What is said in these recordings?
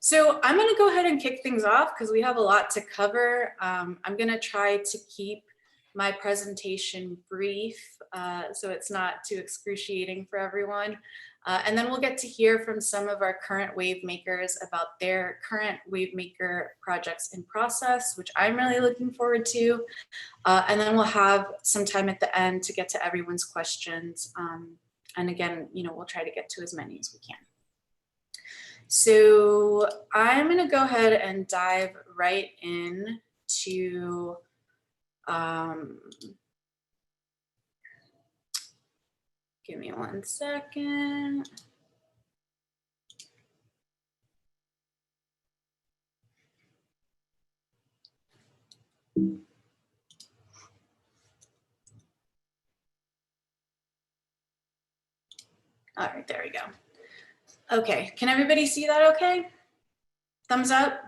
So I'm going to go ahead and kick things off because we have a lot to cover. I'm going to try to keep my presentation brief so it's not too excruciating for everyone. And then we'll get to hear from some of our current WaveMakers about their current WaveMaker projects in process, which I'm really looking forward to. And then we'll have some time at the end to get to everyone's questions. And again, we'll try to get to as many as we can. So I'm going to go ahead and dive right in to give me 1 second. All right, there we go. Okay, can everybody see that okay? Thumbs up?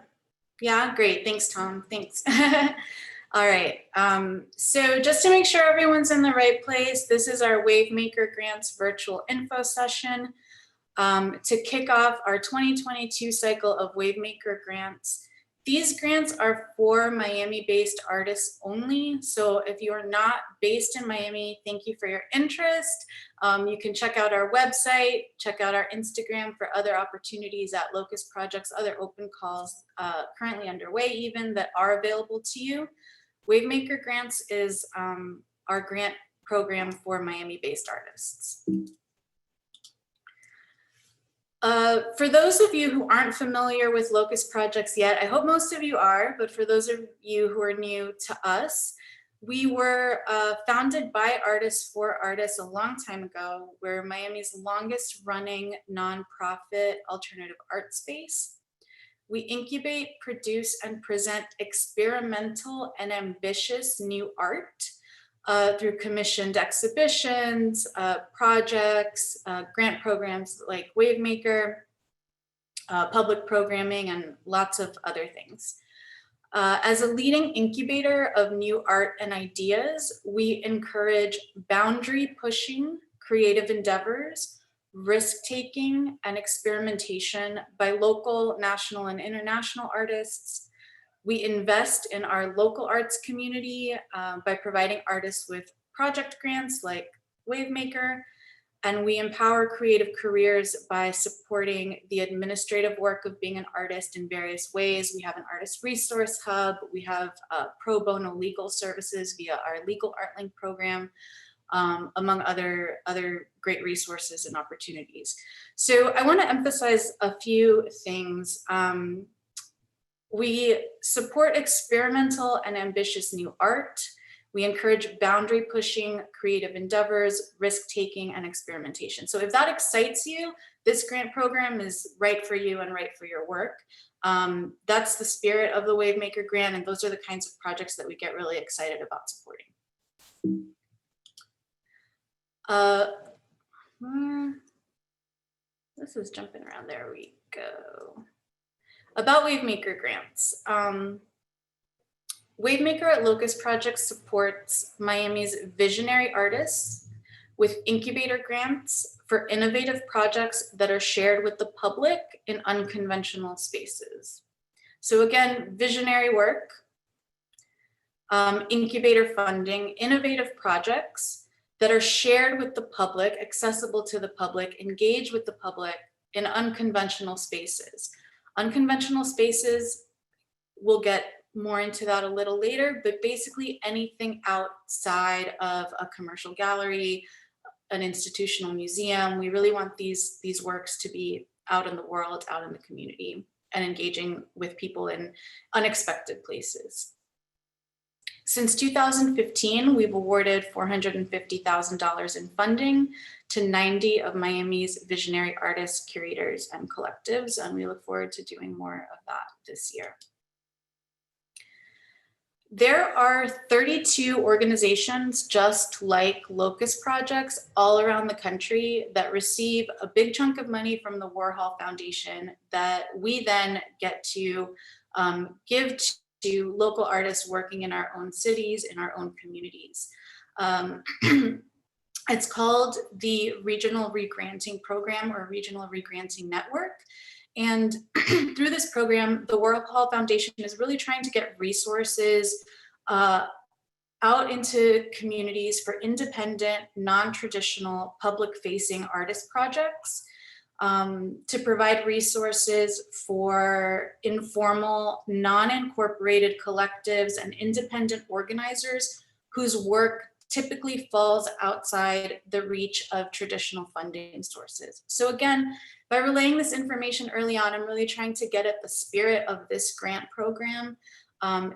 Yeah, great, thanks Tom, thanks. All right, so just to make sure everyone's in the right place, this is our WaveMaker Grants virtual info session to kick off our 2022 cycle of WaveMaker Grants. These grants are for Miami-based artists only. So if you are not based in Miami, thank you for your interest. You can check out our website, check out our Instagram for other opportunities at Locust Projects, other open calls currently underway even that are available to you. WaveMaker Grants is our grant program for Miami-based artists. For those of you who aren't familiar with Locust Projects yet, I hope most of you are, but for those of you who are new to us, we were founded by artists for artists a long time ago. We're Miami's longest running nonprofit alternative art space. We incubate, produce, and present experimental and ambitious new art through commissioned exhibitions, projects, grant programs like WaveMaker, public programming, and lots of other things. As a leading incubator of new art and ideas, we encourage boundary-pushing creative endeavors, risk-taking, and experimentation by local, national, and international artists. We invest in our local arts community by providing artists with project grants like WaveMaker, and we empower creative careers by supporting the administrative work of being an artist in various ways. We have an artist resource hub, we have pro bono legal services via our Legal Art Link program, among other great resources and opportunities. So I want to emphasize a few things. We support experimental and ambitious new art. We encourage boundary-pushing creative endeavors, risk-taking, and experimentation. So if that excites you, this grant program is right for you and right for your work. That's the spirit of the WaveMaker grant, and those are the kinds of projects that we get really excited about supporting. This is jumping around. There we go. About WaveMaker grants. WaveMaker at Locust Projects supports Miami's visionary artists with incubator grants for innovative projects that are shared with the public in unconventional spaces. So again, visionary work, incubator funding, innovative projects that are shared with the public, accessible to the public, engage with the public in unconventional spaces. Unconventional spaces, we'll get more into that a little later, but basically anything outside of a commercial gallery, an institutional museum. We really want these works to be out in the world, out in the community, and engaging with people in unexpected places. Since 2015, we've awarded $450,000 in funding to 90 of Miami's visionary artists, curators, and collectives, and we look forward to doing more of that this year. There are 32 organizations just like Locust Projects all around the country that receive a big chunk of money from the Warhol Foundation that we then get to give to local artists working in our own cities, in our own communities. It's called the Regional Regranting Program or Regional Regranting Network. And through this program, the Longhaul Foundation is really trying to get resources out into communities for independent, non-traditional, public-facing artist projects, to provide resources for informal, non-incorporated collectives and independent organizers whose work typically falls outside the reach of traditional funding sources. So again, by relaying this information early on, I'm really trying to get at the spirit of this grant program.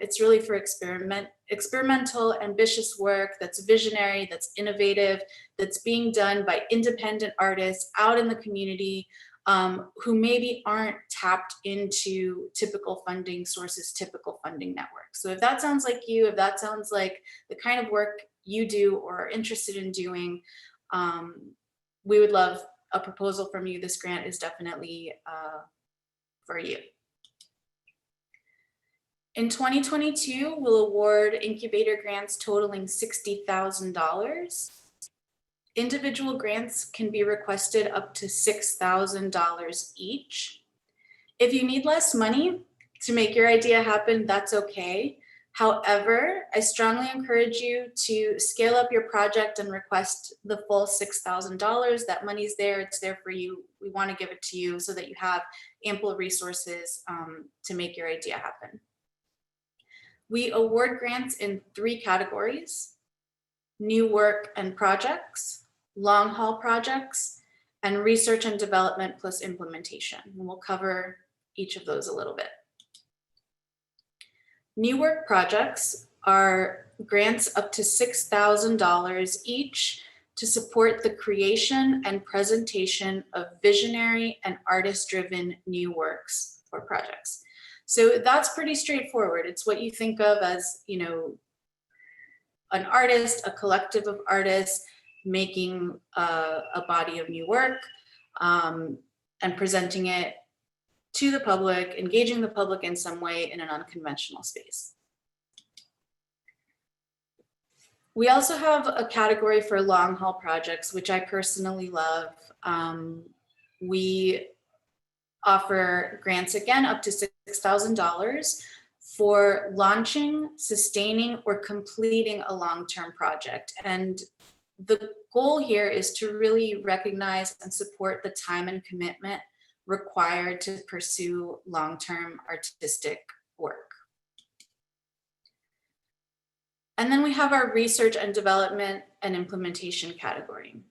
It's really for experimental, ambitious work that's visionary, that's innovative, that's being done by independent artists out in the community, who maybe aren't tapped into typical funding sources, typical funding networks. So if that sounds like you, if that sounds like the kind of work you do or are interested in doing, we would love a proposal from you. This grant is definitely for you. In 2022, we'll award Incubator Grants totaling $60,000. Individual grants can be requested up to $6,000 each. If you need less money to make your idea happen, that's okay. However, I strongly encourage you to scale up your project and request the full $6,000. That money's there, it's there for you. We want to give it to you so that you have ample resources to make your idea happen. We award grants in 3 categories: new work and projects, long haul projects, and research and development plus implementation. And we'll cover each of those a little bit. New work projects are grants up to $6,000 each to support the creation and presentation of visionary and artist-driven new works or projects. So that's pretty straightforward. It's what you think of as, you know, an artist, a collective of artists making a body of new work and presenting it to the public, engaging the public in some way in an unconventional space. We also have a category for long haul projects, which I personally love. We offer grants again up to $6,000 for launching, sustaining, or completing a long-term project. And the goal here is to really recognize and support the time and commitment required to pursue long-term artistic work. And then we have our research and development and implementation category.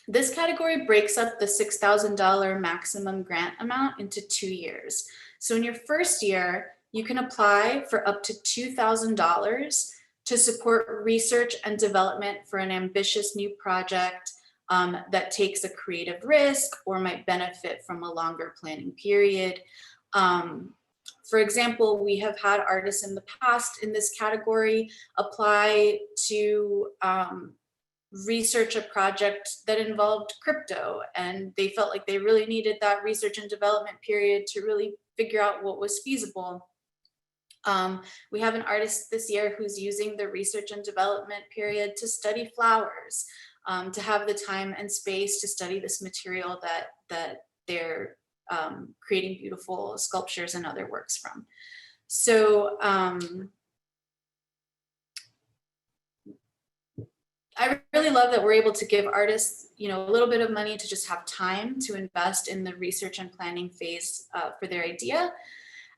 This category breaks up the $6,000 maximum grant amount into 2 years. So in your first year, you can apply for up to $2,000 to support research and development for an ambitious new project that takes a creative risk or might benefit from a longer planning period. For example, we have had artists in the past in this category apply to research a project that involved crypto, and they felt like they really needed that research and development period to really figure out what was feasible. We have an artist this year who's using the research and development period to study flowers, to have the time and space to study this material that they're creating beautiful sculptures and other works from. So I really love that we're able to give artists, you know, a little bit of money to just have time to invest in the research and planning phase for their idea.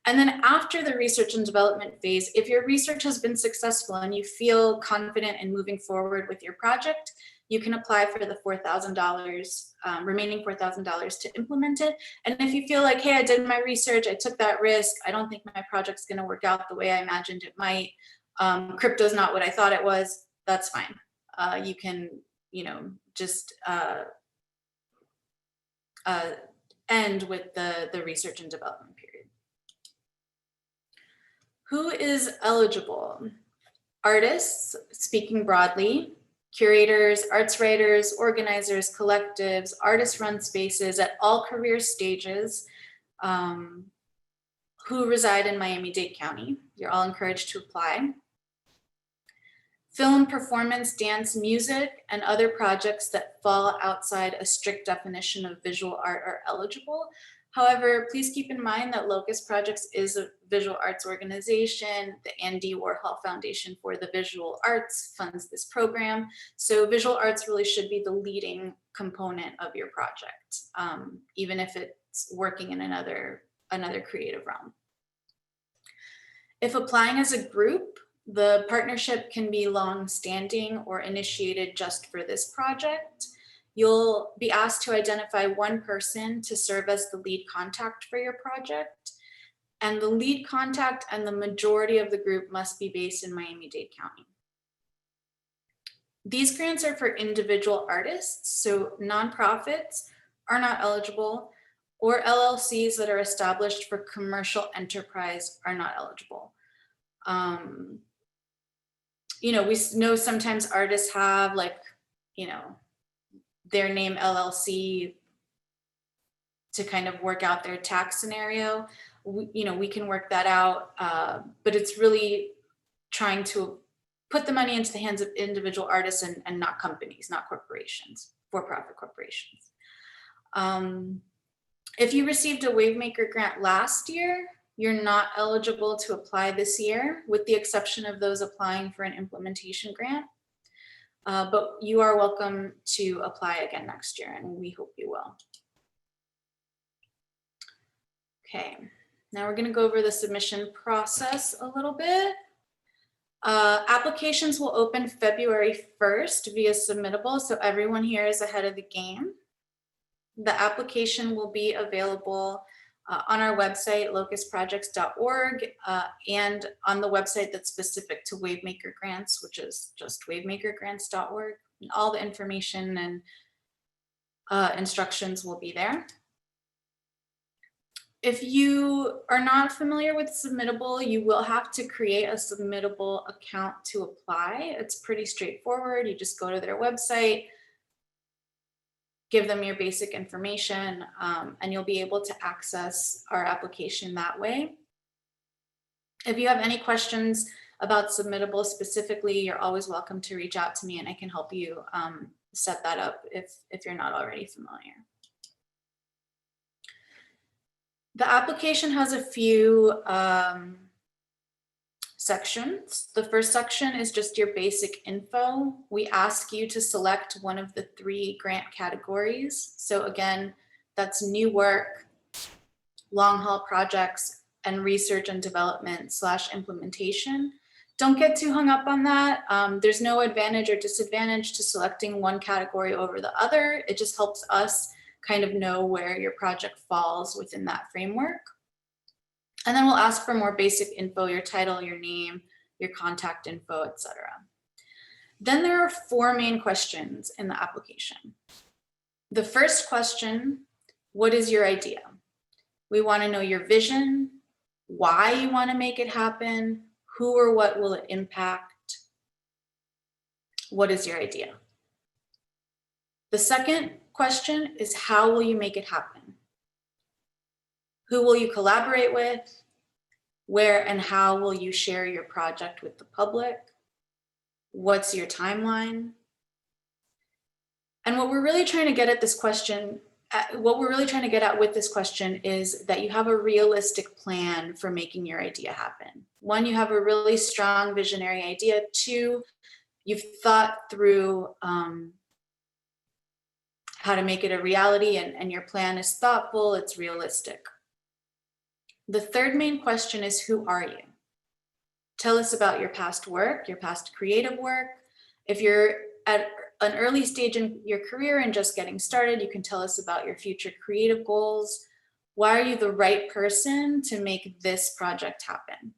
And then after the research and development phase, if your research has been successful and you feel confident in moving forward with your project, you can apply for the $4,000, remaining $4,000 to implement it. And if you feel like, hey, I did my research, I took that risk, I don't think my project's gonna work out the way I imagined it might, crypto's not what I thought it was, that's fine. You can, you know, just end with the research and development period. Who is eligible? Artists, speaking broadly, curators, arts writers, organizers, collectives, artist-run spaces at all career stages who reside in Miami-Dade County. You're all encouraged to apply. Film, performance, dance, music, and other projects that fall outside a strict definition of visual art are eligible. However, please keep in mind that Locust Projects is a visual arts organization. The Andy Warhol Foundation for the Visual Arts funds this program. So visual arts really should be the leading component of your project, even if it's working in another creative realm. If applying as a group, the partnership can be long-standing or initiated just for this project. You'll be asked to identify one person to serve as the lead contact for your project. And the lead contact and the majority of the group must be based in Miami-Dade County. These grants are for individual artists, so nonprofits are not eligible, or LLCs that are established for commercial enterprise are not eligible. We know sometimes artists have their name LLC to kind of work out their tax scenario. We can work that out, but it's really trying to put the money into the hands of individual artists and not companies, not corporations, for-profit corporations. If you received a WaveMaker grant last year, you're not eligible to apply this year, with the exception of those applying for an implementation grant. But you are welcome to apply again next year, and we hope you will. Okay, now we're going to go over the submission process a little bit. Applications will open February 1st via Submittable, so everyone here is ahead of the game. The application will be available on our website, locustprojects.org, and on the website that's specific to WaveMaker Grants, which is just wavemakergrants.org. And all the information and instructions will be there. If you are not familiar with Submittable, you will have to create a Submittable account to apply. It's pretty straightforward. You just go to their website, give them your basic information, and you'll be able to access our application that way. If you have any questions about Submittable specifically, you're always welcome to reach out to me and I can help you set that up if you're not already familiar. The application has a few sections. The first section is just your basic info. We ask you to select one of the 3 grant categories. So again, that's new work, Longhaul Projects, and research and development / implementation. Don't get too hung up on that. There's no advantage or disadvantage to selecting one category over the other. It just helps us kind of know where your project falls within that framework. And then we'll ask for more basic info, your title, your name, your contact info, etc. Then there are 4 main questions in the application. The first question, what is your idea? We want to know your vision, why you want to make it happen, who or what will it impact, what is your idea? The second question is, how will you make it happen? Who will you collaborate with? Where and how will you share your project with the public? What's your timeline? And what we're really trying to get at this question, with this question is that you have a realistic plan for making your idea happen. 1, you have a really strong visionary idea. 2, you've thought through how to make it a reality, and your plan is thoughtful, it's realistic. The third main question is, who are you? Tell us about your past work, your past creative work. If you're at an early stage in your career and just getting started, you can tell us about your future creative goals. Why are you the right person to make this project happen?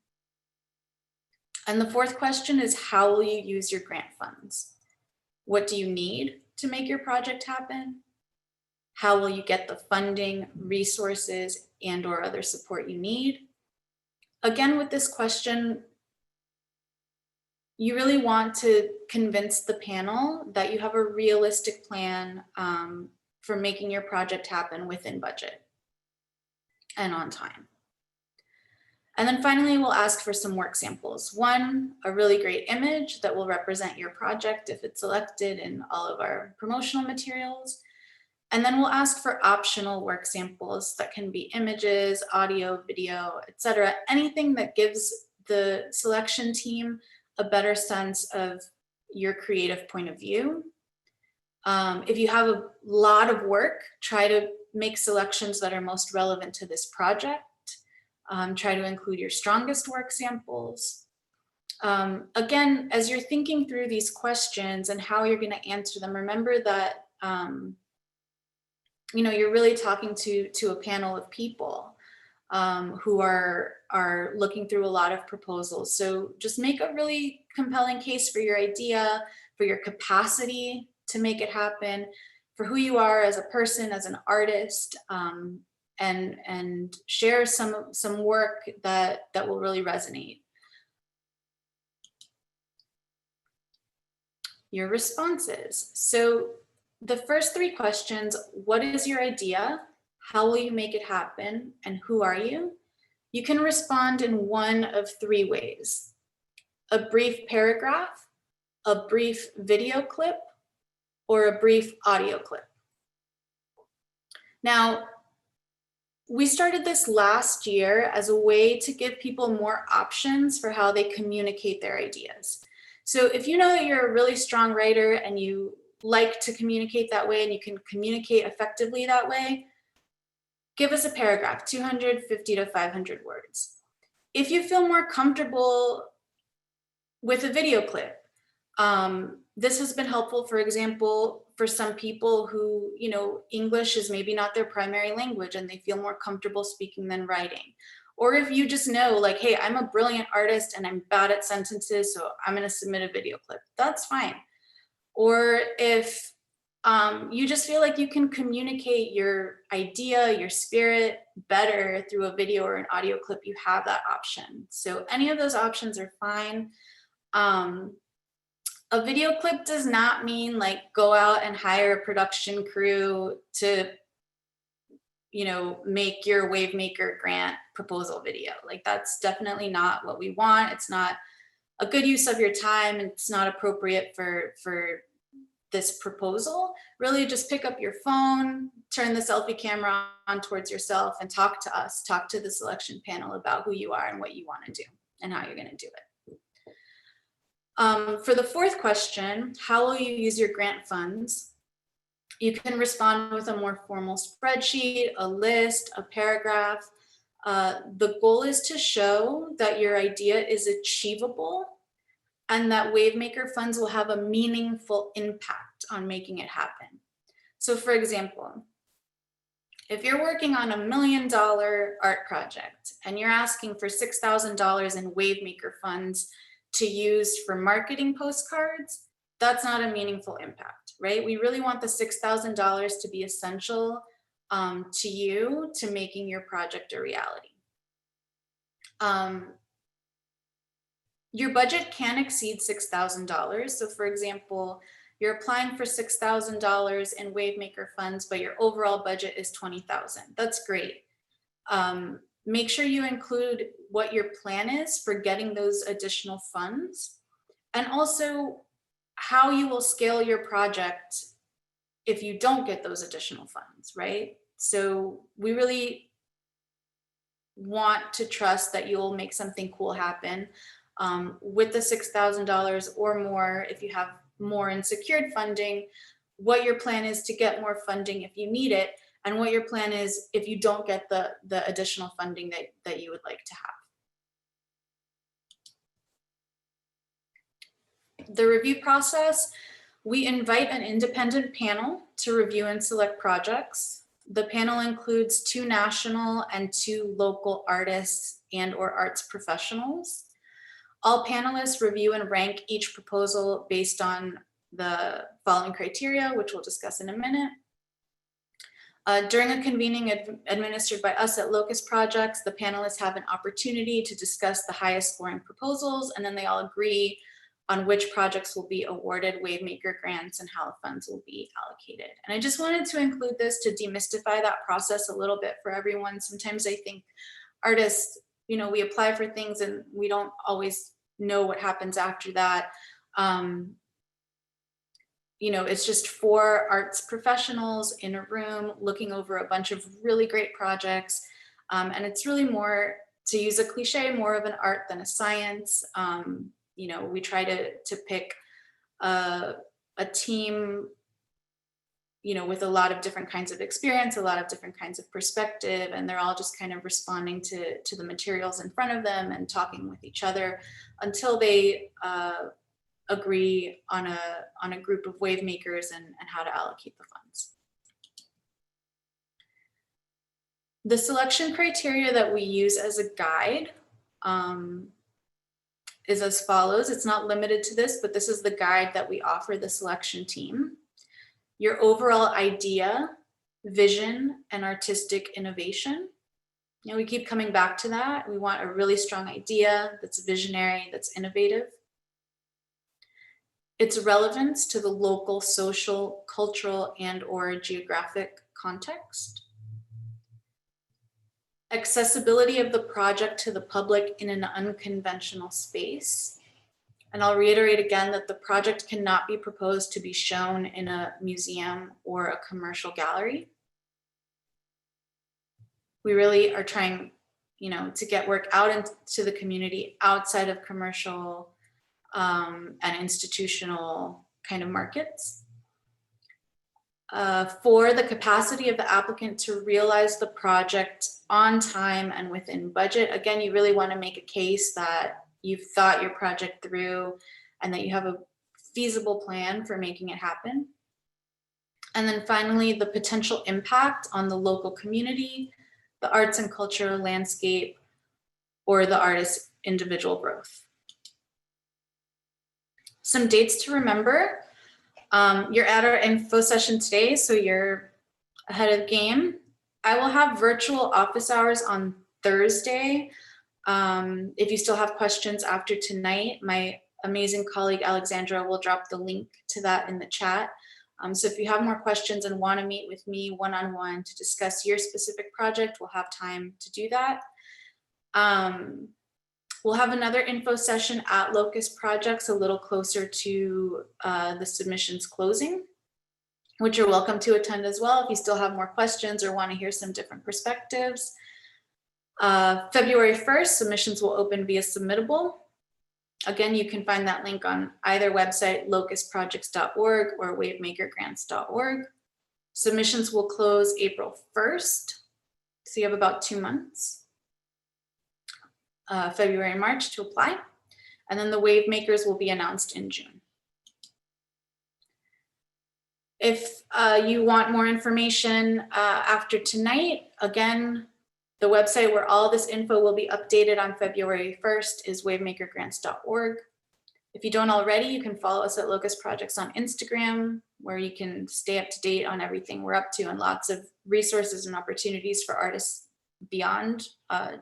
And the fourth question is, how will you use your grant funds? What do you need to make your project happen? How will you get the funding, resources, and/or other support you need? Again, with this question, you really want to convince the panel that you have a realistic plan for making your project happen within budget and on time. And then finally, we'll ask for some work samples. 1, a really great image that will represent your project if it's selected in all of our promotional materials. And then we'll ask for optional work samples that can be images, audio, video, etc. Anything that gives the selection team a better sense of your creative point of view. If you have a lot of work, try to make selections that are most relevant to this project. Try to include your strongest work samples. Again, as you're thinking through these questions and how you're going to answer them, remember that you know, you're really talking to a panel of people who are looking through a lot of proposals. So just make a really compelling case for your idea, for your capacity to make it happen, for who you are as a person, as an artist, and share some work that will really resonate. Your responses. So the first three questions: what is your idea? How will you make it happen? And who are you? You can respond in one of three ways: a brief paragraph, a brief video clip, or a brief audio clip. Now, we started this last year as a way to give people more options for how they communicate their ideas. So if you know that you're a really strong writer and you like to communicate that way and you can communicate effectively that way, give us a paragraph, 250 to 500 words. If you feel more comfortable with a video clip, this has been helpful, for example, for some people who, you know, English is maybe not their primary language and they feel more comfortable speaking than writing. Or if you just know, like, hey, I'm a brilliant artist and I'm bad at sentences, so I'm going to submit a video clip. That's fine. Or if you just feel like you can communicate your idea, your spirit better through a video or an audio clip, you have that option. So any of those options are fine. A video clip does not mean like go out and hire a production crew to, you know, make your WaveMaker grant proposal video. Like that's definitely not what we want. It's not a good use of your time. It's not appropriate for this proposal. Really just pick up your phone, turn the selfie camera on towards yourself and talk to us, talk to the selection panel about who you are and what you want to do and how you're going to do it. For the fourth question, how will you use your grant funds? You can respond with a more formal spreadsheet, a list, a paragraph. The goal is to show that your idea is achievable and that WaveMaker funds will have a meaningful impact on making it happen. So for example, if you're working on $1 million art project and you're asking for $6,000 in WaveMaker funds to use for marketing postcards, that's not a meaningful impact, right? We really want the $6,000 to be essential to you to making your project a reality. Your budget can exceed $6,000. So for example, you're applying for $6,000 in WaveMaker funds, but your overall budget is $20,000. That's great. Make sure you include what your plan is for getting those additional funds, and also how you will scale your project if you don't get those additional funds, right? So we really want to trust that you'll make something cool happen with the $6,000 or more. If you have more in secured funding, what your plan is to get more funding if you need it, and what your plan is if you don't get the additional funding that you would like to have. The review process, we invite an independent panel to review and select projects. The panel includes 2 national and 2 local artists and or arts professionals. All panelists review and rank each proposal based on the following criteria, which we'll discuss in a minute. During a convening administered by us at Locust Projects, the panelists have an opportunity to discuss the highest scoring proposals, and then they all agree on which projects will be awarded WaveMaker grants and how the funds will be allocated. And I just wanted to include this to demystify that process a little bit for everyone. Sometimes I think artists, you know, we apply for things and we don't always know what happens after that. it's just 4 arts professionals in a room looking over a bunch of really great projects. And it's really more, to use a cliche, more of an art than a science. We try to pick a team, with a lot of different kinds of experience, a lot of different kinds of perspective, and they're all just kind of responding to the materials in front of them and talking with each other until they agree on a group of WaveMakers and how to allocate the funds. The selection criteria that we use as a guide is as follows. It's not limited to this, but this is the guide that we offer the selection team. Your overall idea, vision, and artistic innovation. We keep coming back to that. We want a really strong idea that's visionary, that's innovative. Its relevance to the local, social, cultural, and/or geographic context. Accessibility of the project to the public in an unconventional space. And I'll reiterate again that the project cannot be proposed to be shown in a museum or a commercial gallery. We really are trying, to get work out into the community outside of commercial and institutional kind of markets. For the capacity of the applicant to realize the project on time and within budget. Again, you really want to make a case that you've thought your project through and that you have a feasible plan for making it happen. And then finally, the potential impact on the local community, the arts and cultural landscape, or the artist's individual growth. Some dates to remember. You're at our info session today, so you're ahead of the game. I will have virtual office hours on Thursday. If you still have questions after tonight, my amazing colleague Alexandra will drop the link to that in the chat. So if you have more questions and want to meet with me one-on-one to discuss your specific project, we'll have time to do that. We'll have another info session at Locust Projects a little closer to the submissions closing, which you're welcome to attend as well if you still have more questions or want to hear some different perspectives. February 1st, submissions will open via Submittable. Again, you can find that link on either website, locustprojects.org or wavemakergrants.org. Submissions will close April 1st, so you have about 2 months. February and March to apply, and then the WaveMakers will be announced in June. If you want more information after tonight, again, the website where all this info will be updated on February 1st is wavemakergrants.org. If you don't already, you can follow us at Locust Projects on Instagram, where you can stay up to date on everything we're up to and lots of resources and opportunities for artists beyond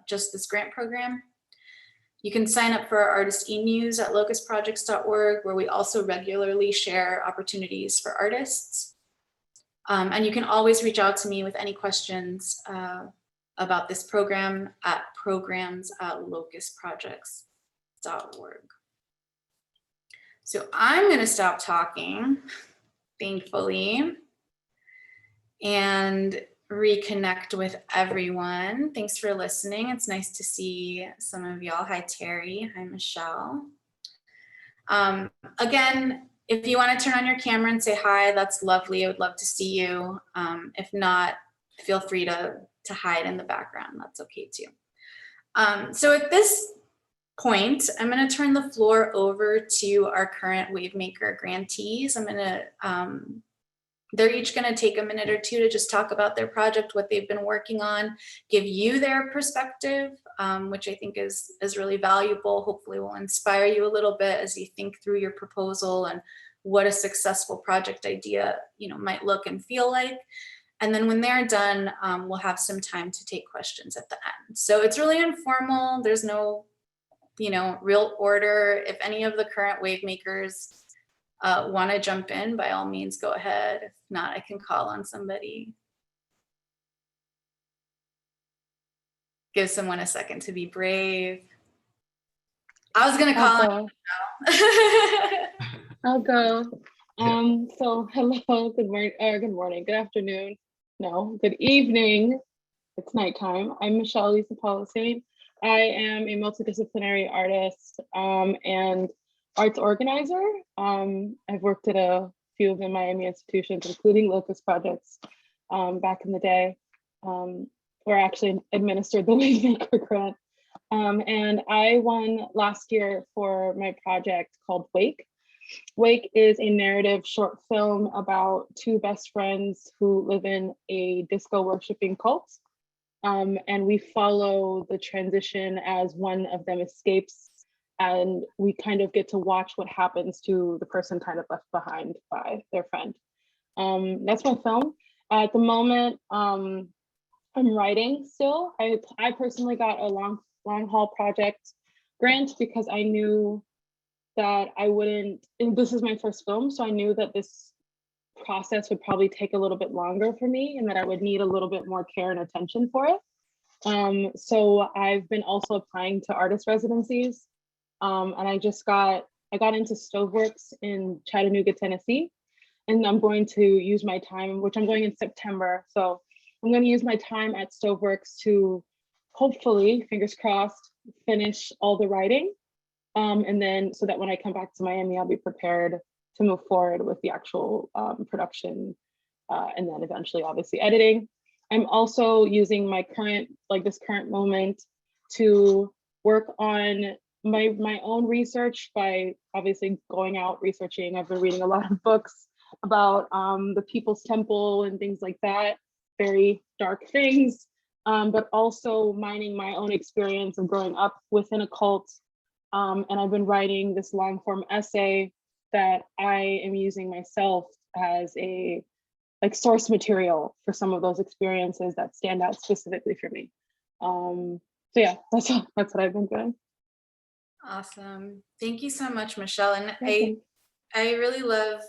just this grant program. You can sign up for our artist e-news at locustprojects.org, where we also regularly share opportunities for artists. And you can always reach out to me with any questions about this program at programs@locustprojects.org. So I'm going to stop talking, thankfully, and reconnect with everyone. Thanks for listening. It's nice to see some of y'all. Hi, Terry. Hi, Michelle. Again, if you want to turn on your camera and say hi, that's lovely. I would love to see you. If not, feel free to hide in the background. That's okay too. So at this point, I'm going to turn the floor over to our current WaveMaker grantees. They're each going to take a minute or two to just talk about their project, what they've been working on, give you their perspective, which I think is really valuable. Hopefully will inspire you a little bit as you think through your proposal and what a successful project idea might look and feel like. And then when they're done, we'll have some time to take questions at the end. So it's really informal. There's no real order. If any of the current WaveMakers want to jump in, by all means, go ahead. If not, I can call on somebody. Give someone a second to be brave. I was going to call on you. I'll go. So hello, good morning, good afternoon, no, good evening. It's nighttime. I'm Michelle Lisa Polosane. I am a multidisciplinary artist and arts organizer. I've worked at a few of the Miami institutions, including Locust Projects back in the day, or actually administered the WaveMaker Grant. And I won last year for my project called Wake. Wake is a narrative short film about two best friends who live in a disco worshiping cult. And we follow the transition as one of them escapes, and we kind of get to watch what happens to the person kind of left behind by their friend. That's my film. At the moment, I'm writing still. I personally got a Longhaul Project grant because I knew that I wouldn't, and this is my first film, so I knew that this process would probably take a little bit longer for me and that I would need a little bit more care and attention for it. So I've been also applying to artist residencies. And I got into Stoveworks in Chattanooga, Tennessee. And I'm going to use my time, which I'm going in September. So I'm going to use my time at Stoveworks to hopefully, fingers crossed, finish all the writing. And then so that when I come back to Miami, I'll be prepared to move forward with the actual production and then eventually obviously editing. I'm also using my this current moment to work on my own research by obviously going out researching. I've been reading a lot of books about the People's Temple and things like that, very dark things, but also mining my own experience of growing up within a cult. And I've been writing this long form essay that I am using myself as a source material for some of those experiences that stand out specifically for me. So yeah, that's what I've been doing. Awesome. Thank you so much, Michelle. And Okay. I really love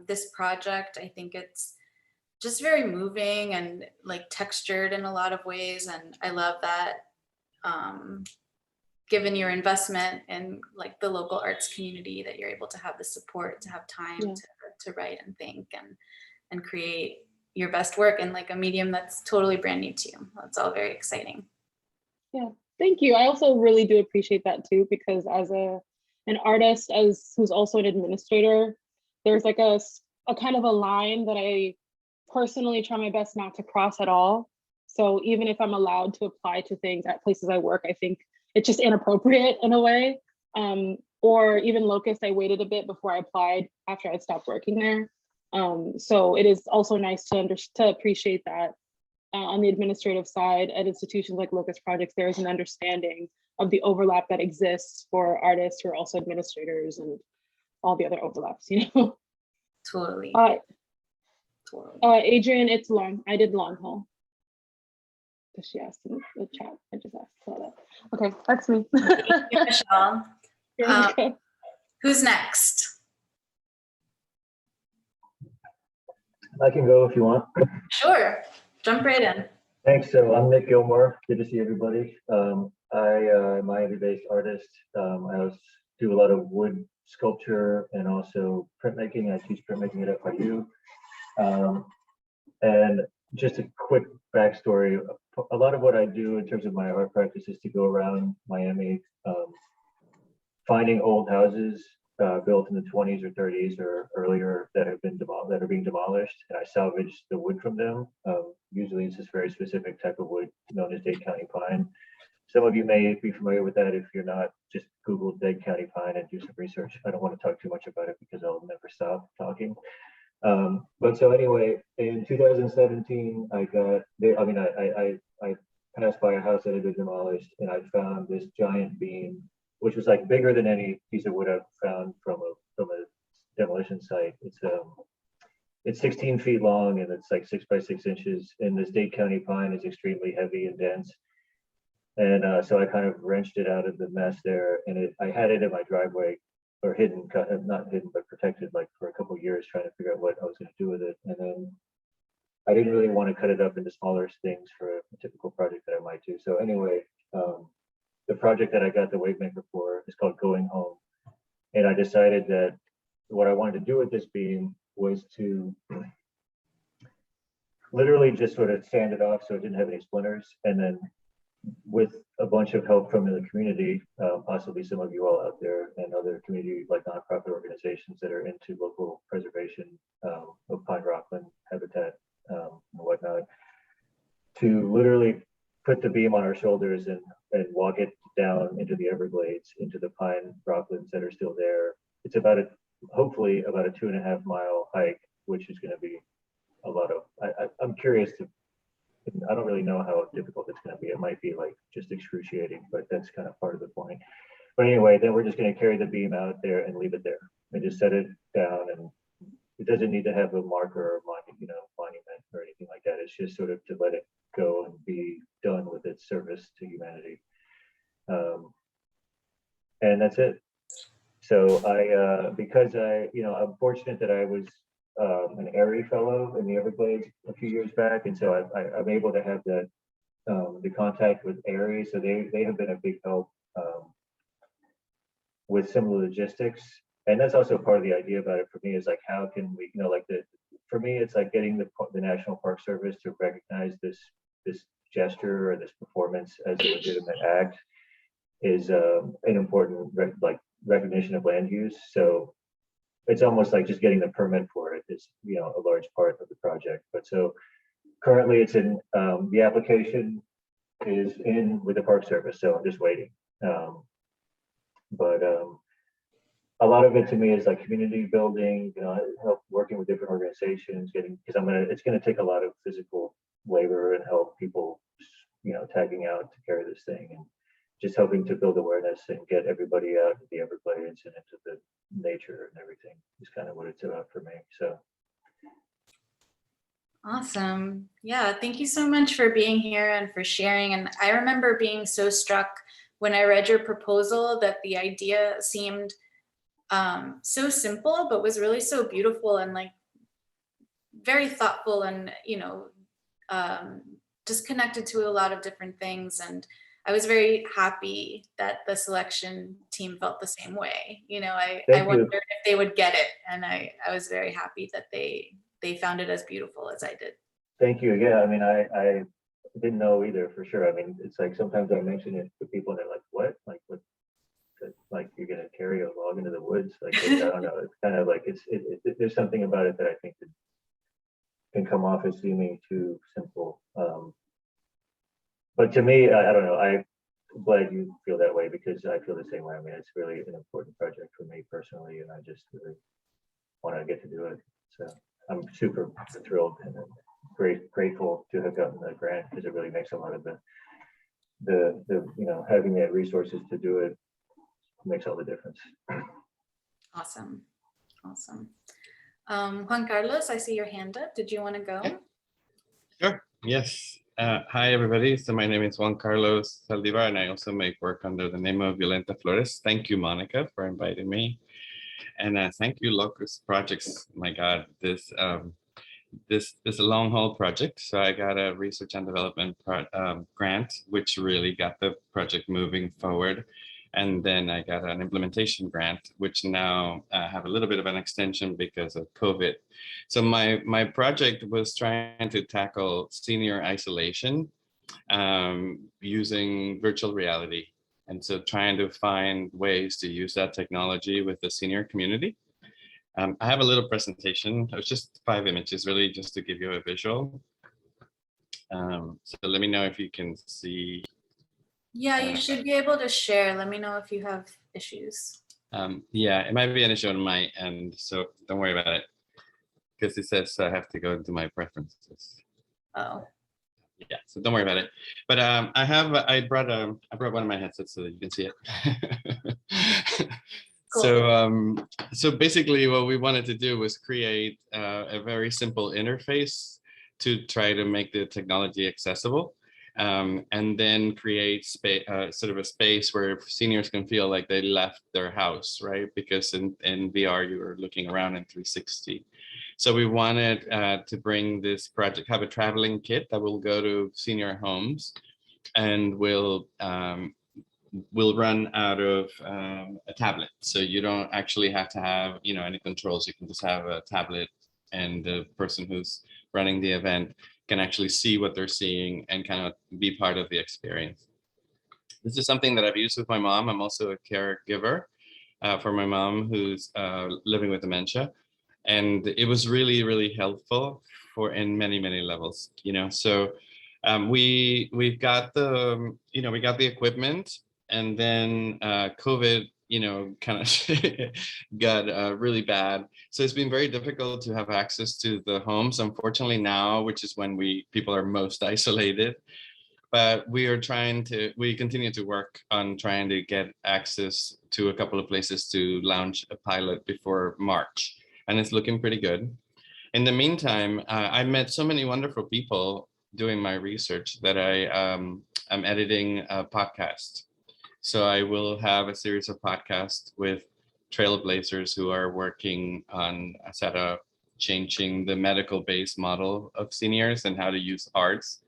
this project. I think it's just very moving and like textured in a lot of ways. And I love that given your investment in like the local arts community, that you're able to have the support, to have time to write and think and create your best work in like a medium that's totally brand new to you. That's all very exciting. Yeah, thank you. I also really do appreciate that too, because as an artist, who's also an administrator, there's like a kind of a line that I personally try my best not to cross at all. So even if I'm allowed to apply to things at places I work, I think it's just inappropriate in a way. Or even Locust, I waited a bit before I applied after I stopped working there. So it is also nice to appreciate that on the administrative side at institutions like Locust Projects, there is an understanding of the overlap that exists for artists who are also administrators and all the other overlaps, you know? Totally. Adrian, it's long. I did Longhaul. Because she asked in the chat. I just asked for that. Okay, that's me. Thank you, Michelle. Who's next? I can go if you want. Sure, jump right in. Thanks. So I'm Nick Gilmore. Good to see everybody. I'm a Miami-based artist. I also do a lot of wood sculpture and also printmaking. I teach printmaking at FIU. And just a quick backstory, a lot of what I do in terms of my art practice is to go around Miami, finding old houses built in the 20s or 30s or earlier that are being demolished, and I salvage the wood from them. Usually it's this very specific type of wood known as Dade County pine. Some of you may be familiar with that. If you're not, just Google Dade County pine and do some research. I don't want to talk too much about it because I'll never stop talking. But so anyway, in 2017, I passed by a house that had been demolished, and I found this giant beam, which was like bigger than any piece of wood I've found from a demolition site. It's 16 feet long and it's like 6 by 6 inches. And this Dade County pine is extremely heavy and dense. And so I kind of wrenched it out of the mess there, and I had it in my driveway, or hidden, not hidden, but protected, like for a couple of years, trying to figure out what I was going to do with it. And then I didn't really want to cut it up into smaller things for a typical project that I might do. So anyway, the project that I got the WaveMaker for is called Going Home. And I decided that what I wanted to do with this beam was to literally just sort of sand it off so it didn't have any splinters, and then with a bunch of help from the community, possibly some of you all out there and other community like nonprofit organizations that are into local preservation of pine rockland habitat and whatnot, to literally put the beam on our shoulders and walk it down into the Everglades, into the pine rocklands that are still there. It's about hopefully about a 2.5 mile hike, which is going to be a lot of, I'm curious to, I don't really know how difficult it's going to be. It might be like just excruciating, but that's kind of part of the point. But anyway, then we're just going to carry the beam out there and leave it there and just set it down. And it doesn't need to have a marker or monument or anything like that. It's just sort of to let it go and be done with its service to humanity. And that's it. So because I'm fortunate that I was an ARI fellow in the Everglades a few years back, and so I'm able to have that the contact with ARI. So they have been a big help with some of the logistics, and that's also part of the idea about it for me is like how can we, for me it's like getting the National Park Service to recognize this gesture or this performance as a legitimate act is an important recognition of land use. So it's almost like just getting the permit for it is, a large part of the project. But so currently it's in, the application is in with the Park Service, so I'm just waiting. But a lot of it to me is like community building, help working with different organizations, because it's gonna take a lot of physical labor and help people, tagging out to carry this thing, and just helping to build awareness and get everybody out to the Everglades and into the nature and everything is kind of what it's about for me. So awesome. Yeah, thank you so much for being here and for sharing. And I remember being so struck when I read your proposal that the idea seemed so simple, but was really so beautiful and like very thoughtful and, just connected to a lot of different things. And I was very happy that the selection team felt the same way. I wondered if they would get it. And I was very happy that they found it as beautiful as I did. thank you. Yeah, I mean, I didn't know either for sure. I mean, it's like sometimes I mention it to people and they're like, what? Like you're gonna carry a log into the woods? Like, I don't know. It's kind of like there's something about it that I think can come off as seeming too simple. But to me, I don't know. I'm glad you feel that way because I feel the same way. I mean, it's really an important project for me personally, and I just really want to get to do it. So I'm super thrilled and grateful to have gotten the grant because it really makes a lot of the having the resources to do it makes all the difference. Awesome. Juan Carlos, I see your hand up. Did you want to go? Sure. Yes. Hi, everybody. So my name is Juan Carlos Saldivar, and I also make work under the name of Violeta Flores. Thank you, Monica, for inviting me. And thank you, Locust Projects. My God, this is a Longhaul project. So I got a research and development grant, which really got the project moving forward. And then I got an implementation grant, which now have a little bit of an extension because of COVID. So my project was trying to tackle senior isolation using virtual reality. And so trying to find ways to use that technology with the senior community. I have a little presentation. It was just 5 images, really, just to give you a visual. So let me know if you can see. Yeah, you should be able to share. Let me know if you have issues. Yeah, it might be an issue on my end, so don't worry about it. Because it says I have to go into my preferences. Oh. Yeah, so don't worry about it. But I brought one of my headsets so that you can see it. Cool. So basically what we wanted to do was create a very simple interface to try to make the technology accessible. And then create sort of a space where seniors can feel like they left their house, right? Because in VR, you were looking around in 360. So we wanted to bring this project, have a traveling kit that will go to senior homes and will will run out of a tablet. So you don't actually have to have, any controls. You can just have a tablet, and the person who's running the event can actually see what they're seeing and kind of be part of the experience. This is something that I've used with my mom. I'm also a caregiver for my mom who's living with dementia. And it was really, really helpful in many, many levels, So we've got the, we got the equipment, and then COVID, kind of got really bad. So it's been very difficult to have access to the homes, unfortunately now, which is when people are most isolated. But we continue to work on trying to get access to a couple of places to launch a pilot before March. And it's looking pretty good. In the meantime, I met so many wonderful people doing my research that I'm editing a podcast. So I will have a series of podcasts with trailblazers who are working on a set of changing the medical-based model of seniors and how to use arts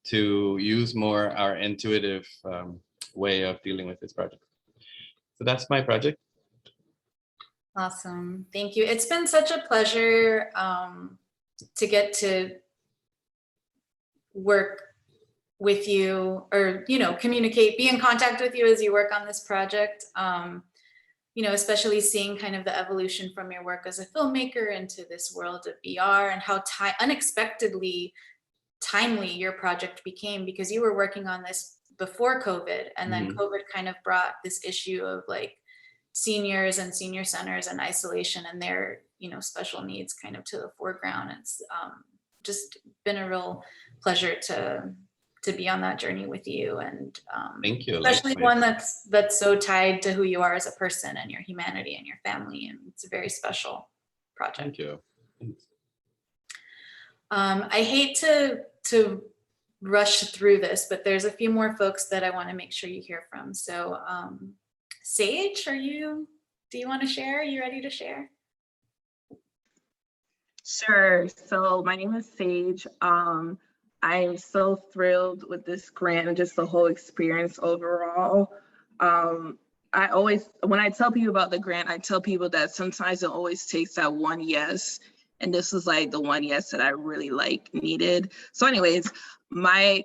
to use more our intuitive way of dealing with this project. So that's my project. Awesome. Thank you. It's been such a pleasure to get to work with you, or, communicate, be in contact with you as you work on this project. Especially seeing kind of the evolution from your work as a filmmaker into this world of VR, and how unexpectedly timely your project became, because you were working on this before COVID, and then COVID kind of brought this issue of like seniors and senior centers and isolation and their special needs kind of to the foreground. It's just been a real pleasure to be on that journey with you, and thank you. Especially one that's so tied to who you are as a person and your humanity and your family, and it's a very special project. Thank you. I hate to rush through this, but there's a few more folks that I want to make sure you hear from. So Sage, do you want to share? Are you ready to share? Sure. So my name is Sage. I am so thrilled with this grant and just the whole experience overall. When I tell people about the grant, I tell people that sometimes it always takes that one yes. And this was like the one yes that I really needed. So anyways, my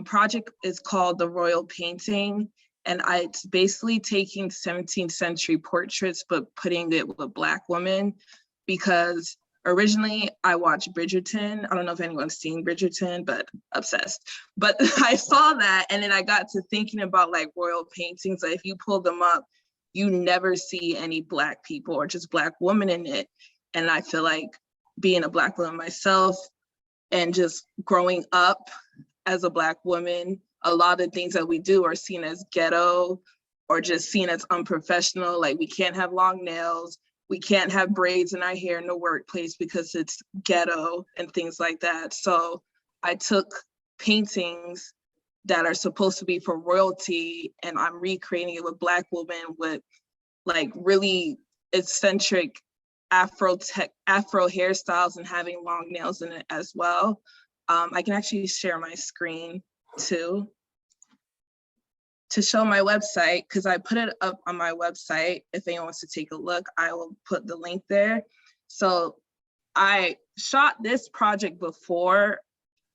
project is called The Royal Painting. And it's basically taking 17th century portraits, but putting it with Black women, because originally I watched Bridgerton. I don't know if anyone's seen Bridgerton, but obsessed. But I saw that, and then I got to thinking about like royal paintings. Like if you pull them up, you never see any Black people or just Black women in it. And I feel like being a Black woman myself and just growing up as a Black woman, a lot of things that we do are seen as ghetto or just seen as unprofessional. Like we can't have long nails. We can't have braids in our hair in the workplace because it's ghetto and things like that. So I took paintings that are supposed to be for royalty, and I'm recreating it with Black women with like really eccentric Afro hairstyles and having long nails in it as well. I can actually share my screen too to show my website, because I put it up on my website. If anyone wants to take a look, I will put the link there. So I shot this project before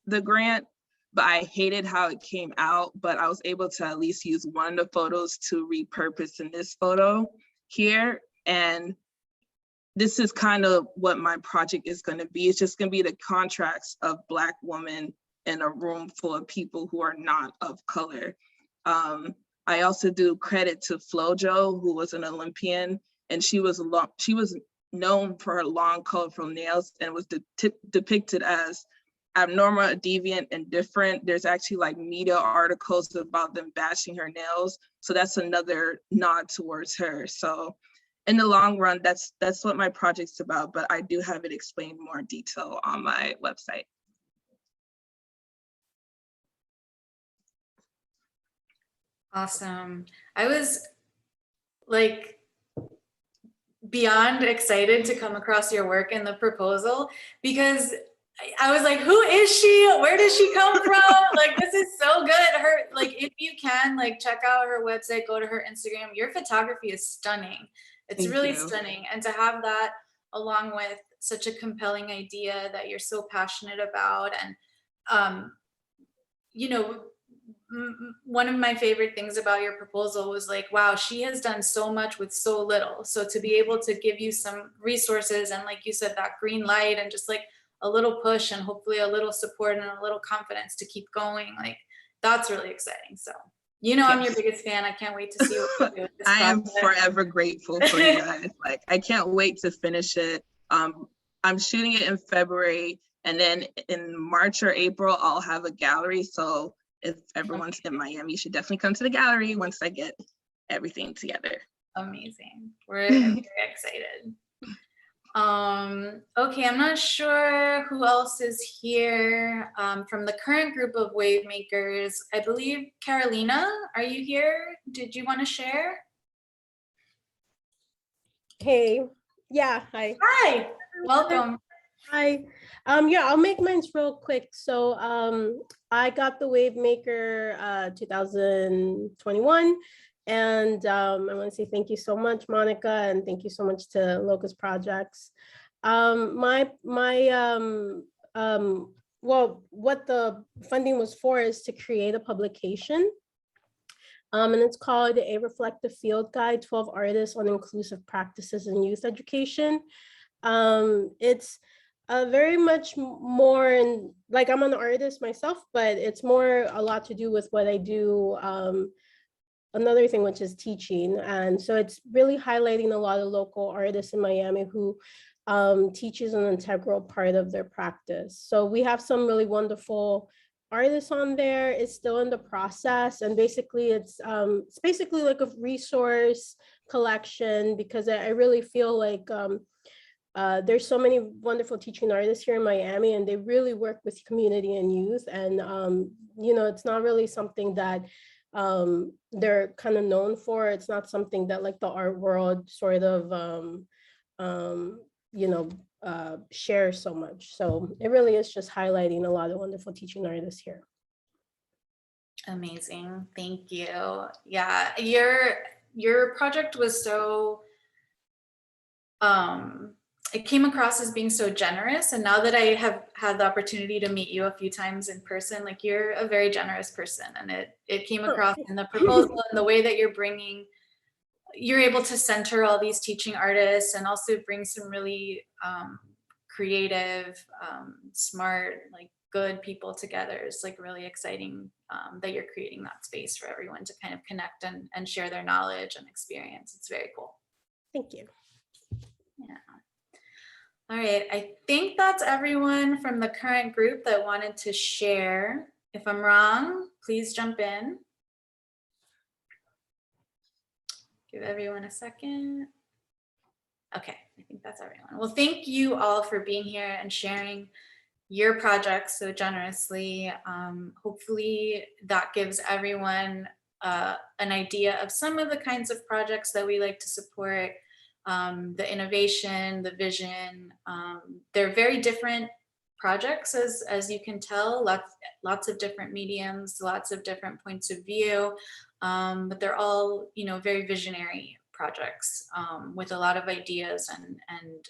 the grant, but I hated how it came out, but I was able to at least use one of the photos to repurpose in this photo here. And this is kind of what my project is going to be. It's just going to be the contrasts of Black women in a room full of people who are not of color. I also do credit to Flojo, who was an Olympian, and she was known for her long, colorful nails and was depicted as abnormal, deviant, and different. There's actually like media articles about them bashing her nails. So that's another nod towards her. So in the long run, that's what my project's about, but I do have it explained more in detail on my website. Awesome. I was like beyond excited to come across your work in the proposal, because I was like, who is she? Where does she come from? Like, this is so good. Her, like, if you can, like, check out her website, go to her Instagram. Your photography is stunning. It's Thank really you. stunning. And to have that along with such a compelling idea that you're so passionate about. And, you know, one of my favorite things about your proposal was like, wow, she has done so much with so little. So to be able to give you some resources and, like you said, that green light and just like a little push and hopefully a little support and a little confidence to keep going, like that's really exciting. So, you know, I'm your Yes. biggest fan. I can't wait to see what you do with this I am project. forever grateful for you guys. Like, I can't wait to finish it. I'm shooting it in February, and then in March or April, I'll have a gallery. So if everyone's in Miami, you should definitely come to the gallery once I get everything together. Amazing. We're very excited. Okay, I'm not sure who else is here from the current group of WaveMakers. I believe Carolina, are you here? Did you want to share? Hey, yeah, hi. Hi, welcome. Hi. Yeah, I'll make mine real quick. So I got the WaveMaker 2021. And I want to say thank you so much, Monica, and thank you so much to Locust Projects. Well, what the funding was for is to create a publication. And it's called A Reflective Field Guide, 12 Artists on Inclusive Practices in Youth Education. It's very much more, in, like, I'm an artist myself, but it's more a lot to do with what I do. Another thing, which is teaching. And so it's really highlighting a lot of local artists in Miami who teach is an integral part of their practice. So we have some really wonderful artists on there. It's still in the process. And basically it's basically like a resource collection, because I really feel like there's so many wonderful teaching artists here in Miami, and they really work with community and youth. And, you know, it's not really something that they're kind of known for. It's not something that like the art world sort of, you know, shares so much. So it really is just highlighting a lot of wonderful teaching artists here. Amazing, thank you. Yeah, your project was so, it came across as being so generous. And now that I have had the opportunity to meet you a few times in person, like you're a very generous person, and it came across in the proposal and the way that you're able to center all these teaching artists and also bring some really creative, smart, like good people together. It's like really exciting that you're creating that space for everyone to kind of connect and share their knowledge and experience. It's very cool. Thank you. Yeah. All right, I think that's everyone from the current group that wanted to share. If I'm wrong, please jump in. Give everyone a second. Okay, I think that's everyone. Well, thank you all for being here and sharing your projects so generously. Hopefully that gives everyone an idea of some of the kinds of projects that we like to support. The innovation, the vision, they're very different projects, as you can tell, lots of different mediums, lots of different points of view, but they're all, you know, very visionary projects with a lot of ideas and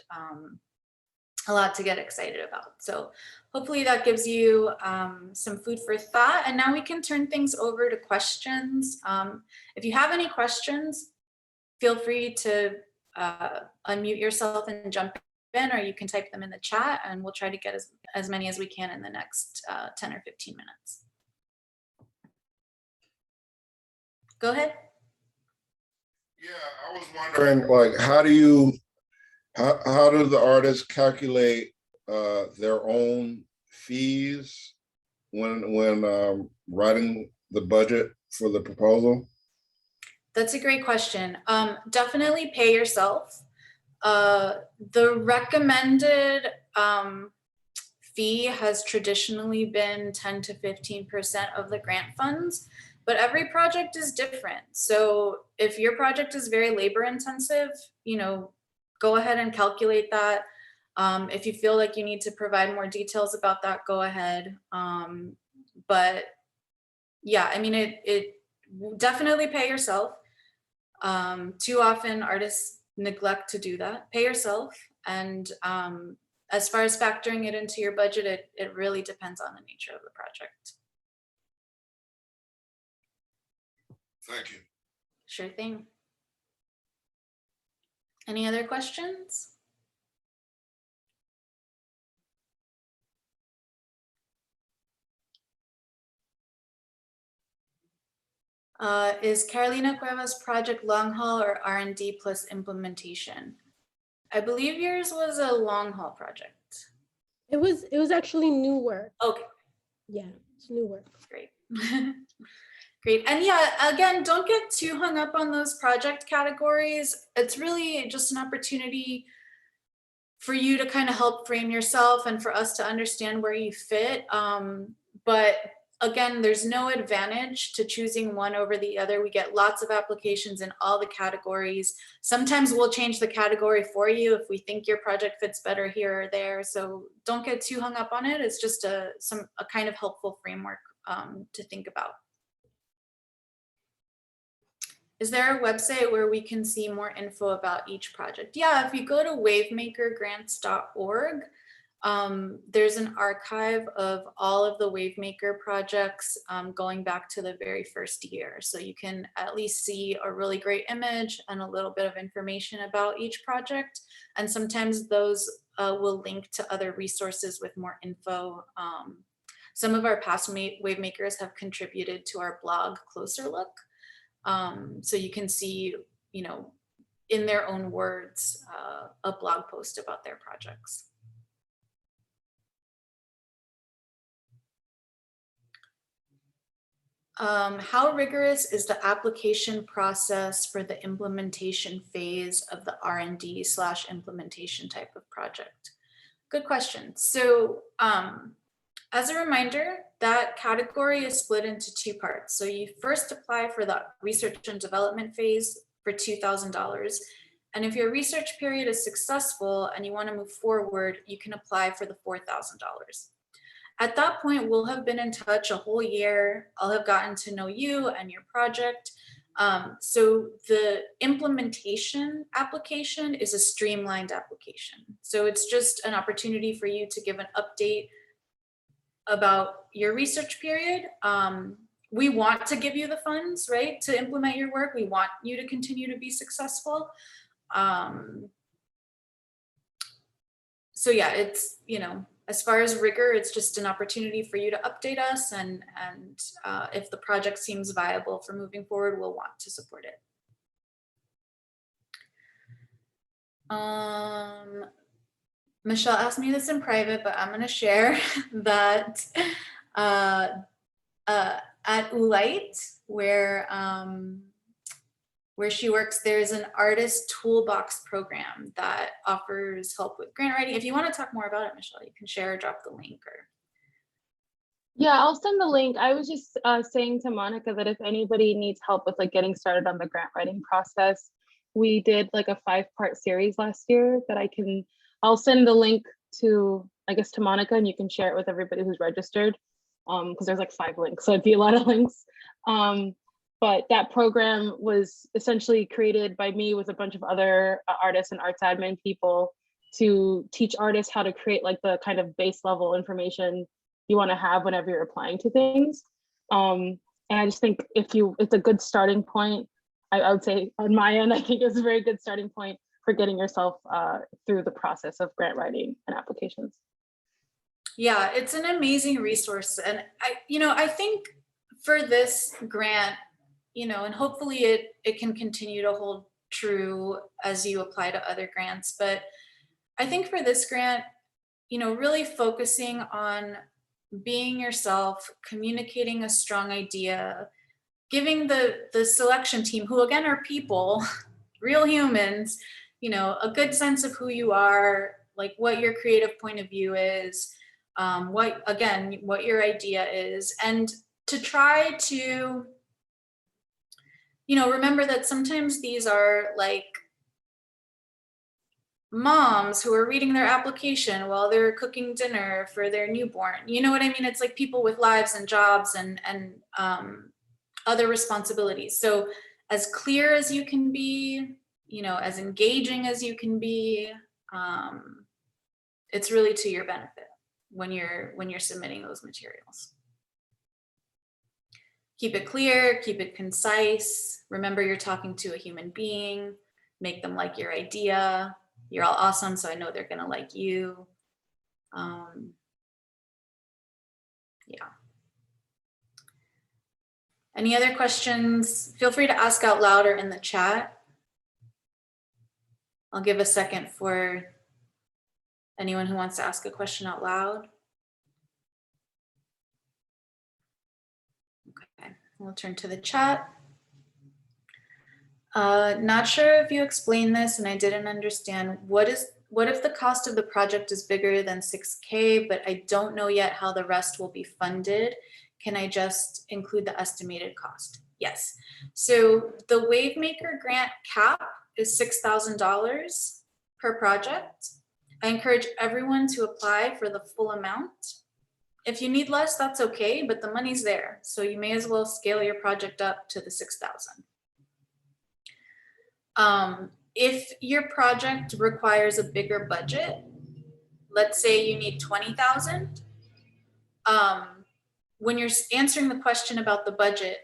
a lot to get excited about. So hopefully that gives you some food for thought. And now we can turn things over to questions. If you have any questions, feel free to unmute yourself and jump in, or you can type them in the chat, and we'll try to get as many as we can in the next 10 or 15 minutes. Go ahead. Yeah, I was wondering, like, how do the artists calculate their own fees when writing the budget for the proposal? That's a great question. Definitely pay yourself. The recommended fee has traditionally been 10 to 15% of the grant funds, but every project is different. So if your project is very labor intensive, you know, go ahead and calculate that. If you feel like you need to provide more details about that, go ahead. But yeah, I mean, it definitely pay yourself. Too often artists neglect to do that. Pay yourself. And as far as factoring it into your budget, it really depends on the nature of the project. Thank you. Sure thing. Any other questions? Is Carolina Cuevas project long haul or R&D plus implementation? I believe yours was a long haul project. It was actually new work. Okay, Yeah, it's new work. great. Great. And yeah, again, don't get too hung up on those project categories. It's really just an opportunity for you to kind of help frame yourself and for us to understand where you fit. But again, there's no advantage to choosing one over the other. We get lots of applications in all the categories. Sometimes we'll change the category for you if we think your project fits better here or there. So don't get too hung up on it. It's just a kind of helpful framework to think about. Is there a website where we can see more info about each project? Yeah, if you go to wavemakergrants.org, there's an archive of all of the WaveMaker projects going back to the very first year. So you can at least see a really great image and a little bit of information about each project. And sometimes those will link to other resources with more info. Some of our past WaveMakers have contributed to our blog Closer Look. So you can see, you know, in their own words, a blog post about their projects. How rigorous is the application process for the implementation phase of the R&D/implementation type of project? Good question. So as a reminder, that category is split into two parts. So you first apply for the research and development phase for $2,000. And if your research period is successful and you want to move forward, you can apply for the $4,000. At that point, we'll have been in touch a whole year. I'll have gotten to know you and your project. So the implementation application is a streamlined application. So it's just an opportunity for you to give an update about your research period. We want to give you the funds, right, to implement your work. We want you to continue to be successful. So yeah, it's, you know, as far as rigor, it's just an opportunity for you to update us, and if the project seems viable for moving forward, we'll want to support it. Michelle asked me this in private, but I'm going to share that at Ulite, where she works, there's an artist toolbox program that offers help with grant writing. If you want to talk more about it, Michelle, you can share or drop the link. Or Yeah, I'll send the link. I was just saying to Monica that if anybody needs help with like getting started on the grant writing process, we did like a 5-part series last year that I'll send the link to, I guess, to Monica, and you can share it with everybody who's registered, because there's like 5 links, so it'd be a lot of links. But that program was essentially created by me with a bunch of other artists and arts admin people to teach artists how to create like the kind of base level information you want to have whenever you're applying to things. And I just think it's a good starting point. I would say on my end, I think it's a very good starting point for getting yourself through the process of grant writing and applications. yeah, it's an amazing resource. And I think for this grant, and hopefully it can continue to hold true as you apply to other grants. But I think for this grant, really focusing on being yourself, communicating a strong idea, giving the selection team, who again are people, real humans, a good sense of who you are, like what your creative point of view is, what your idea is, and to try to remember that sometimes these are like moms who are reading their application while they're cooking dinner for their newborn. You know what I mean? It's like people with lives and jobs and other responsibilities. So as clear as you can be, you know, as engaging as you can be, it's really to your benefit when you're submitting those materials. Keep it clear, keep it concise. Remember, you're talking to a human being. Make them like your idea. You're all awesome, so I know they're gonna like you. Yeah. Any other questions? Feel free to ask out loud or in the chat. I'll give a second for anyone who wants to ask a question out loud. Okay, we'll turn to the chat. Not sure if you explained this and I didn't understand. What if the cost of the project is bigger than 6K, but I don't know yet how the rest will be funded? Can I just include the estimated cost? Yes. So the WaveMaker grant cap is $6,000 per project. I encourage everyone to apply for the full amount. If you need less, that's okay, but the money's there. So you may as well scale your project up to the 6,000. If your project requires a bigger budget, let's say you need 20,000, when you're answering the question about the budget,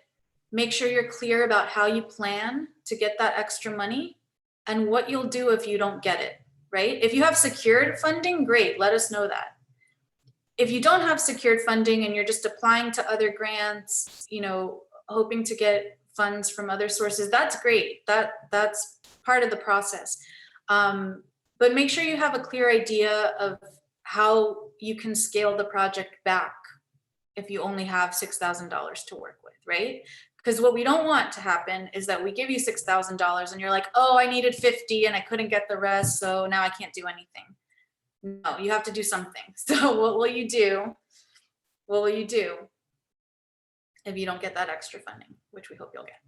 make sure you're clear about how you plan to get that extra money and what you'll do if you don't get it, right? If you have secured funding, great, let us know that. If you don't have secured funding and you're just applying to other grants, you know, hoping to get funds from other sources, that's great. That's part of the process. But make sure you have a clear idea of how you can scale the project back if you only have $6,000 to work with, right? Because what we don't want to happen is that we give you $6,000 and you're like, oh, I needed 50 and I couldn't get the rest, so now I can't do anything. No, you have to do something. So what will you do? What will you do if you don't get that extra funding, which we hope you'll get?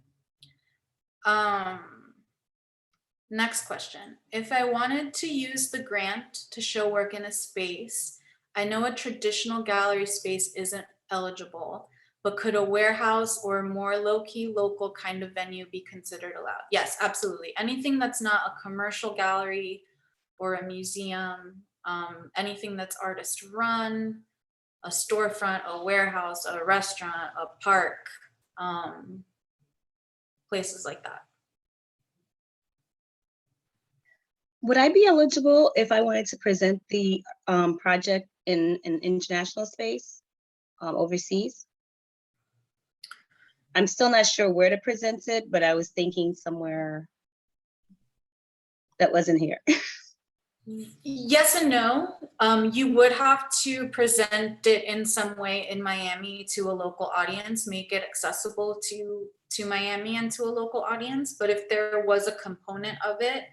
Next question. If I wanted to use the grant to show work in a space, I know a traditional gallery space isn't eligible, but could a warehouse or a more low-key local kind of venue be considered allowed? Yes, absolutely. Anything that's not a commercial gallery or a museum, anything that's artist run, a storefront, a warehouse, a restaurant, a park, places like that. Would I be eligible if I wanted to present the project in an international space, overseas? I'm still not sure where to present it, but I was thinking somewhere that wasn't here. Yes and no. You would have to present it in some way in Miami to a local audience, make it accessible to Miami and to a local audience. But if there was a component of it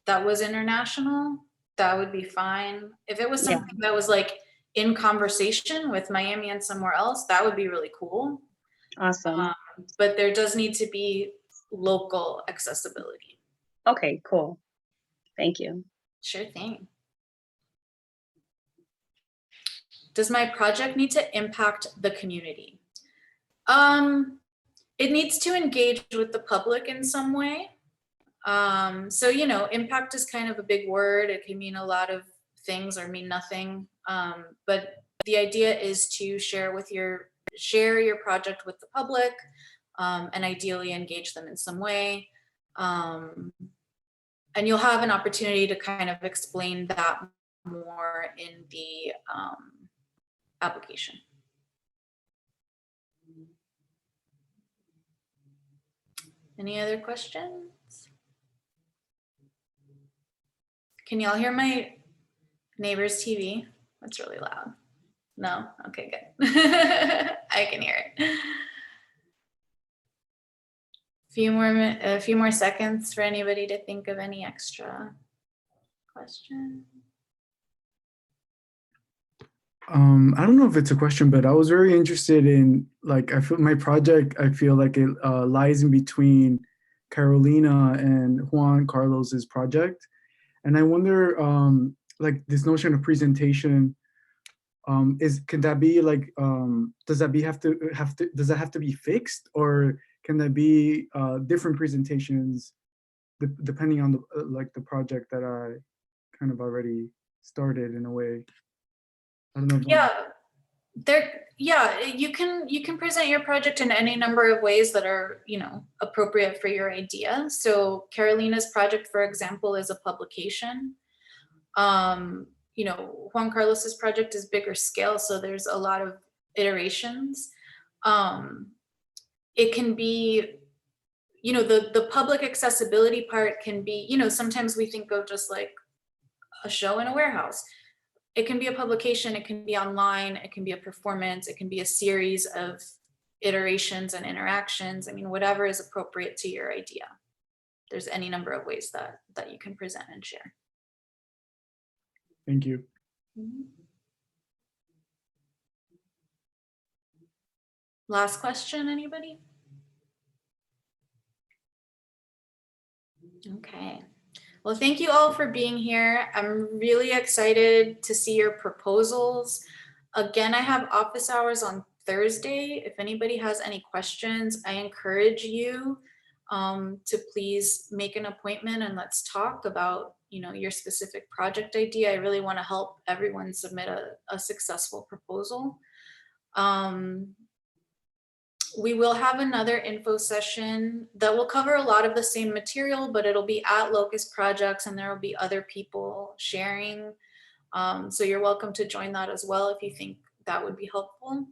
that was international, that would be fine. If it was something that was like in conversation with Miami and somewhere else, that would be really cool. Awesome. But there does need to be local accessibility. Okay, cool. Thank you. Sure thing. Does my project need to impact the community? It needs to engage with the public in some way. So, you know, impact is kind of a big word. It can mean a lot of things or mean nothing. But the idea is to share your project with the public, and ideally engage them in some way. And you'll have an opportunity to kind of explain that more in the application. Any other questions? Can y'all hear my neighbor's TV? That's really loud. No? Okay, good. I can hear it. A few more seconds for anybody to think of any extra questions. I don't know if it's a question, but I was very interested in, like, I feel my project, I feel like it lies in between Carolina and Juan Carlos's project. And I wonder, like this notion of presentation, can that be like, does that have to be fixed, or can that be different presentations depending on the like the project that I kind of already started in a way? I don't know. You can present your project in any number of ways that are, appropriate for your idea. So Carolina's project, for example, is a publication. Juan Carlos's project is bigger scale, so there's a lot of iterations. It can be, the public accessibility part can be, sometimes we think of just like a show in a warehouse. It can be a publication, it can be online, it can be a performance, it can be a series of iterations and interactions. I mean, whatever is appropriate to your idea. There's any number of ways that you can present and share. Thank you. Last question, anybody? Okay. Well, thank you all for being here. I'm really excited to see your proposals. Again, I have office hours on Thursday. If anybody has any questions, I encourage you to please make an appointment and let's talk about, your specific project idea. I really want to help everyone submit a successful proposal. We will have another info session that will cover a lot of the same material, but it'll be at Locust Projects and there will be other people sharing. So you're welcome to join that as well if you think that would be helpful.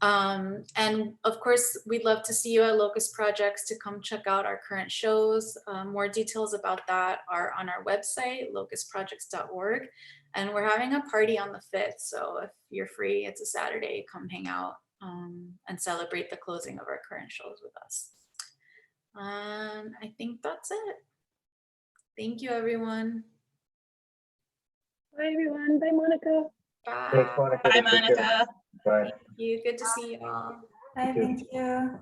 And of course, we'd love to see you at Locust Projects to come check out our current shows. More details about that are on our website, locustprojects.org. And we're having a party on the 5th. So if you're free, it's a Saturday, come hang out and celebrate the closing of our current shows with us. I think that's it. Thank you, everyone. Bye, everyone. Bye, Monica. Bye. Thanks, Monica. Bye, Take care. Monica. Bye. Thank you. Good to see you all. Bye, thank you.